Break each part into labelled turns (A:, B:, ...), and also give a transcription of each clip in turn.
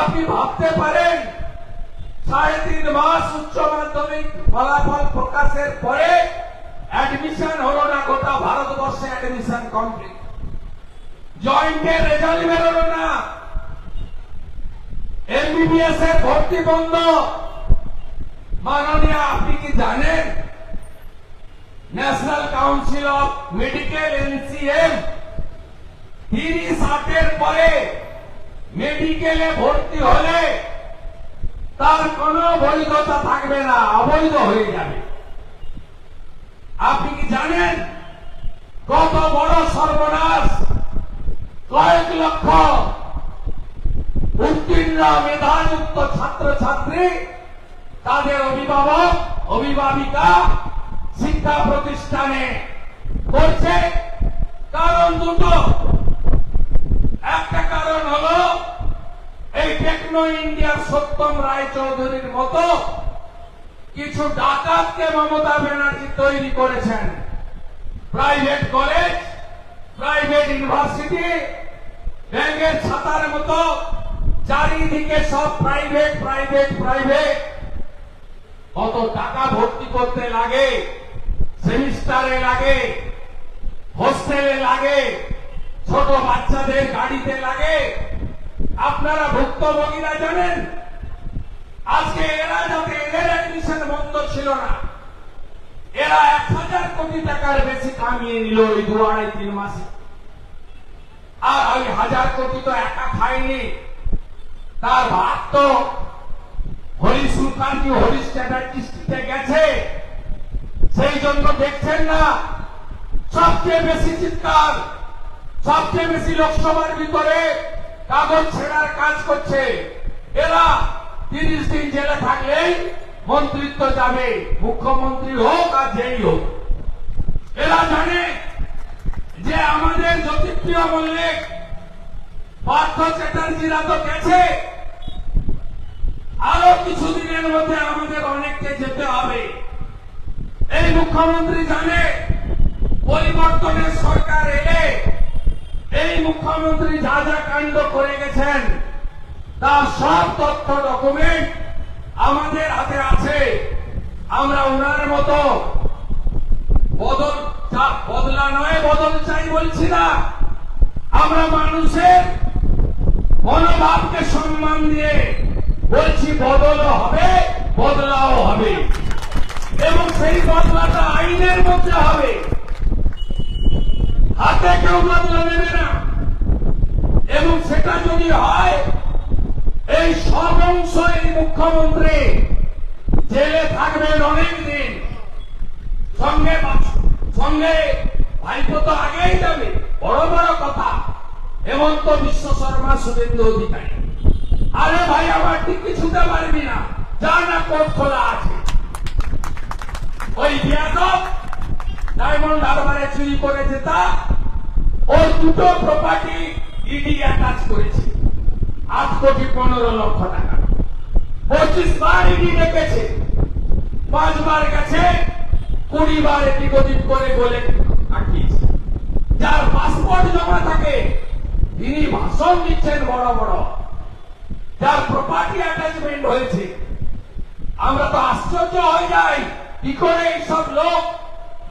A: আপনি ভাবতে পারেন 3.5 মাস উচ্চ মাধ্যমিক ফলাফল প্রকাশের পরে অ্যাডমিশন হলো না, গোটা ভারতবর্ষে অ্যাডমিশন কমপ্লিট, জয়েন্টের রেজাল্ট বেরোলো না, এমবিবিএস এর ভর্তি বন্ধ। মাননীয় আপনি কি জানেন national council of medical NCM 30 পরে মেডিকেলে ভর্তি হলে তার কোনো বৈধতা থাকবে না, অবৈধ হয়ে যাবে। আপনি কি জানেন কত বড় সর্বনাশ? কয়েক লক্ষ উত্তীর্ণ মেধাযুক্ত ছাত্রছাত্রী, তাদের অভিভাবক অভিভাবিকা শিক্ষা প্রতিষ্ঠানে করছে। কারণ দুটো, একটা কারণ হলো এই টেকনো ইন্ডিয়ার সত্যম রায়চৌধুরীর মতো কিছু ডাকাতকে মমতা ব্যানার্জি তৈরি করেছেন। প্রাইভেট কলেজ, প্রাইভেট ইউনিভার্সিটি, ব্যাংকের ছাতার মতো চারিদিকে সব প্রাইভেট প্রাইভেট প্রাইভেট। কত টাকা ভর্তি করতে লাগে, সেমিস্টারে লাগে, হোস্টেলে লাগে, ছোট বাচ্চাদের গাড়িতে লাগে। আপনারা ভুক্তভোগীরা জানেন। আজকে এরা যাতে, এদের অ্যাডমিশন বন্ধ ছিল না, এরা 1000 কোটি টাকার বেশি কামিয়ে নিল এই 2-2.5-3 মাসে। আর ওই 1000 কোটি তো একা খায়নি, তার ভাগ তো হরিশ মুখার্জি, হরিশ চ্যাটার্জি স্ট্রিটে গেছে। সেই জন্য দেখছেন না সবচেয়ে বেশি চিৎকার, সবচেয়ে বেশি লোকসভার ভিতরে কাগজ ছেড়ার কাজ করছে। এরা 30 দিন জেলে থাকলেই মন্ত্রিত্ব যাবে, মুখ্যমন্ত্রী হোক আর যেই হোক। এরা জানে যে আমাদের জ্যোতিপ্রিয় মল্লিক, পার্থ চ্যাটার্জিরা তো গেছে, আরো কিছুদিনের মধ্যে আমাদের অনেককে যেতে হবে। এই মুখ্যমন্ত্রী জানে পরিবর্তনের সরকার এলে এই মুখ্যমন্ত্রী যা যা কাণ্ড করে গেছেন তার সব তথ্য ডকুমেন্ট আমাদের হাতে আছে। আমরা ওনার মতো বদলা নয় বদল চাই বলছি না, আমরা মানুষের মনোভাবকে সম্মান দিয়ে বলছি বদলও হবে, বদলাও হবে, এবং সেই বদলাটা আইনের মধ্যে হবে। হাতে কেউ বদলা নেবে না। এবং সেটা যদি হয়, এই সব অংশ এই মুখ্যমন্ত্রী জেলে থাকবেন অনেক দিন। সঙ্গে ভাইপো তো আগেই যাবে, বড় বড় কথা। হেমন্ত বিশ্ব শর্মা, শুভেন্দু অধিকারী, আরে ভাই আমার ঠিক ছুটে পারবি না, যা না কোর্ট খোলা আছে। ওই বিয়াদব ডায়মন্ড হারবারে চুরি করেছে, তা ওর দুটো প্রপার্টি ইডি অ্যাটাচ করেছে, 8,15,00,000 টাকা। 25 বার ইডি ডেকেছে, 5 বার গেছে, 20 বার এদিক ওদিক করে বলে কাটিয়েছে। যার পাসপোর্ট জমা থাকে তিনি ভাষণ দিচ্ছেন বড় বড়, যার প্রপার্টি অ্যাটাচমেন্ট হয়েছে। আমরা তো আশ্চর্য হয়ে যাই, কি করে এইসব লোক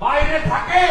A: বাইরে থাকে